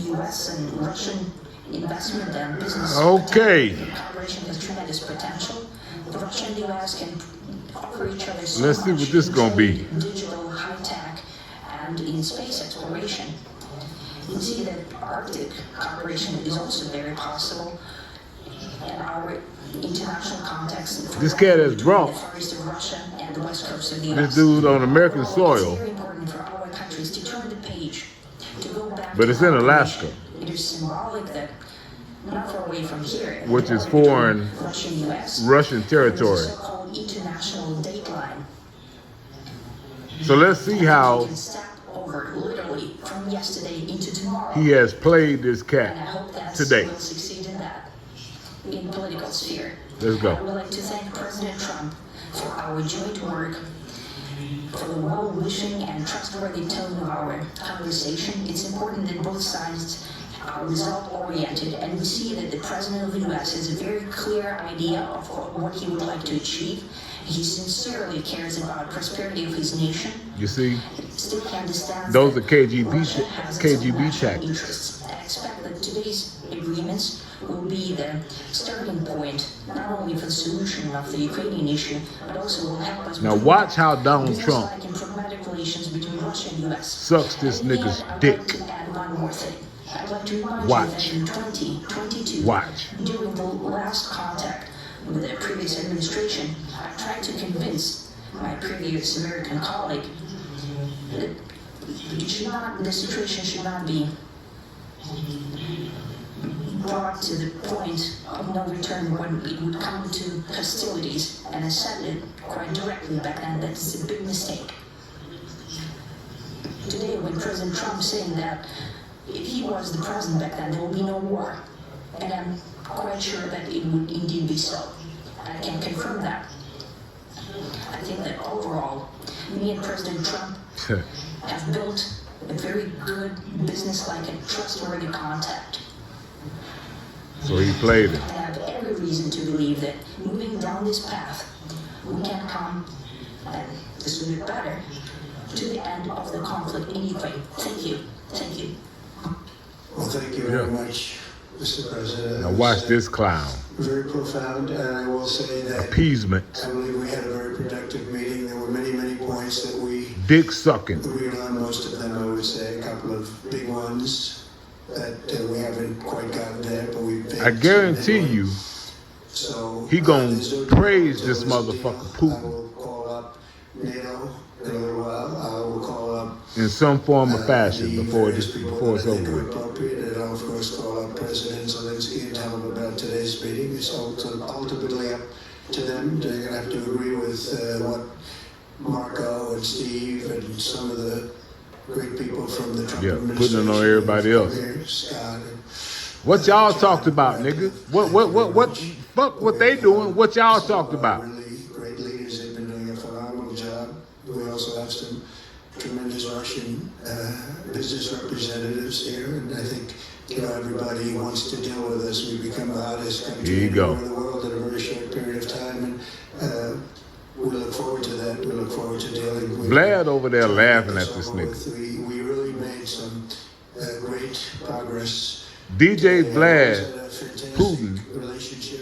U.S. and Russian investment and business cooperation has tremendous potential. The Russia and the U.S. can offer each other so Let's see what this is gonna be. Digital, high tech, and in space exploration. You see that Arctic cooperation is also very possible in our international context. This cat has brought the far east of Russia and the west coast of the US. this dude on American soil. It's very important for our countries to turn the page, to go back. But it's in Alaska. It is symbolic that not far away from here, which is foreign Russian territory. There's a so-called international date line. So let's see how literally from yesterday into tomorrow. He has played this cat today. We'll succeed in that in political sphere. Let's go. I would like to thank President Trump for our joint work, for the well-wishing and trustworthy tone of our conversation. It's important that both sides are result-oriented, and we see that the President of the U.S. has a very clear idea of what he would like to achieve. He sincerely cares about the prosperity of his nation. You see, still understands those are KGB tactics. I expect that today's agreements will be the starting point, not only for the solution of the Ukrainian issue, but also will help us. Now watch how Donald Trump and pragmatic relations between Russia and US. Sucks this nigga's dick. I'd like to add one more thing. I'd like to remind Watch. you that in 2022, during the last contact with the previous administration, I tried to convince my previous American colleague that the situation should not be brought to the point of no return when it would come to hostilities, and I said it quite directly back then that it's a big mistake. Today, when President Trump saying that if he was the president back then, there will be no war, and I'm quite sure that it would indeed be so. I can confirm that. I think that overall, me and President Trump have built a very good, business-like and trustworthy contact. So he played it. I have every reason to believe that moving down this path, we can come, and the sooner better, to the end of the conflict in Ukraine. Thank you. Thank you. Well, thank you very much, Mr. President. Now watch this clown. Very profound, and I will say that appeasement. I believe we had a very productive meeting. There were many, many points that we dick sucking. agreed on. Most of them, I would say, a couple of big ones that we haven't quite gotten there, but we've. I guarantee you, so he gonna praise this motherfucker Putin. I will call up NATO in a little while. I will call up in some form or fashion before it's over with. Appropriate, and I'll of course call up President Zelensky and tell him about today's meeting. It's ultimately up to them. They're going to have to agree with what Marco and Steve and some of the great people from the Trump administration. Putting it on everybody else. Scott. What y'all talked about, nigga? What? Fuck what they doing. What y'all talked about? Really great leaders. They've been doing a phenomenal job. We also have some tremendous Russian business representatives here, and I think everybody wants to deal with us. We've become the hottest country in the world in a very short period of time, and we look forward to that. We look forward to dealing with VLAD over there laughing at this nigga. We really made some great progress. DJ VLAD Putin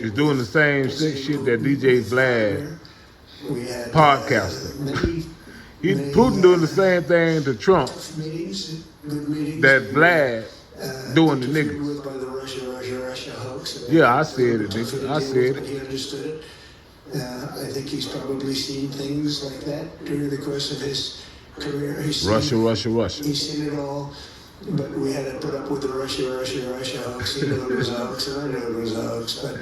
is doing the same shit that DJ VLAD podcaster. Putin doing the same thing to Trump that Vlad doing to niggas. Yeah, I said it, nigga. I said it. He understood it. I think he's probably seen things like that during the course of his career. Russia. He's seen it all. But we had to put up with the Russia hoax. He knew it was a hoax, and I knew it was a hoax. But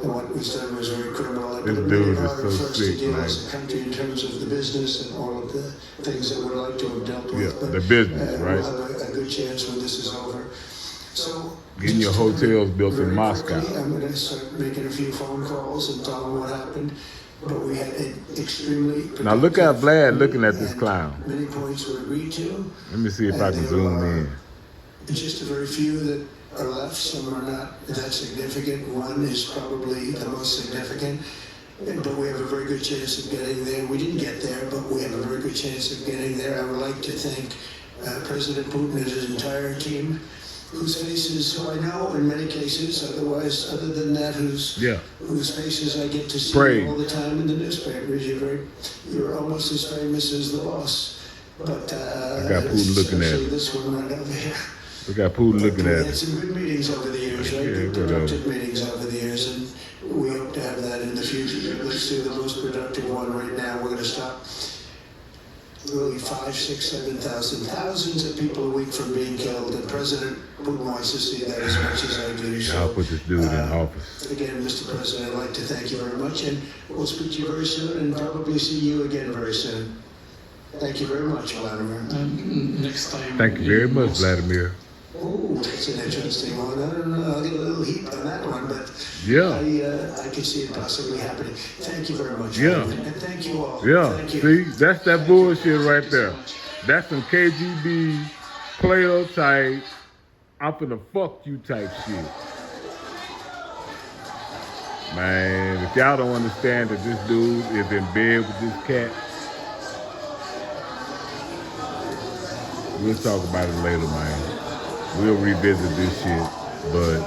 what was done was very criminal. This dude is so sick, man. As a country, in terms of the business and all of the things that we'd like to have dealt with. Yeah, the business, right? We'll have a good chance when this is over. So getting your hotels built in Moscow. I'm going to start making a few phone calls and tell them what happened. But we had an extremely. Now look at Vlad looking at this clown. Many points were agreed to. Let me see if I can zoom in. Just a very few that are left. Some are not that significant. One is probably the most significant. But we have a very good chance of getting there. We didn't get there, but we have a very good chance of getting there. I would like to thank President Putin and his entire team, who whose faces, who I know in many cases, otherwise, other than that, whose faces I get to see Praise. all the time in the newspapers. You're almost as famous as the boss. But I got Putin looking at it. this one right over here. We got Putin looking We at had it. some good meetings over the years, right? Good productive meetings over the years, and we hope to have that in the future. Let's do the most productive one right now. We're going to stop really 5, 6, 7,000, thousands of people a week from being killed, and President Putin wants to see that as much as I do. So, I'll put this dude in office. Again, Mr. President, I'd like to thank you very much, and we'll speak to you very soon, and probably see you again very soon. Thank you very much, Vladimir. Next time. Thank you very much, Vladimir. Oh, that's an interesting one. I don't know. I'll get a little heat on that one, but Yeah. I can see it possibly happening. Thank you very much. Yeah. And thank you all. Yeah, Thank you. see, that's that bullshit right there. That's some KGB player type, I'm finna fuck you type shit. Man, if y'all don't understand that this dude is in bed with this cat, we'll talk about it later, man. We'll revisit this shit, but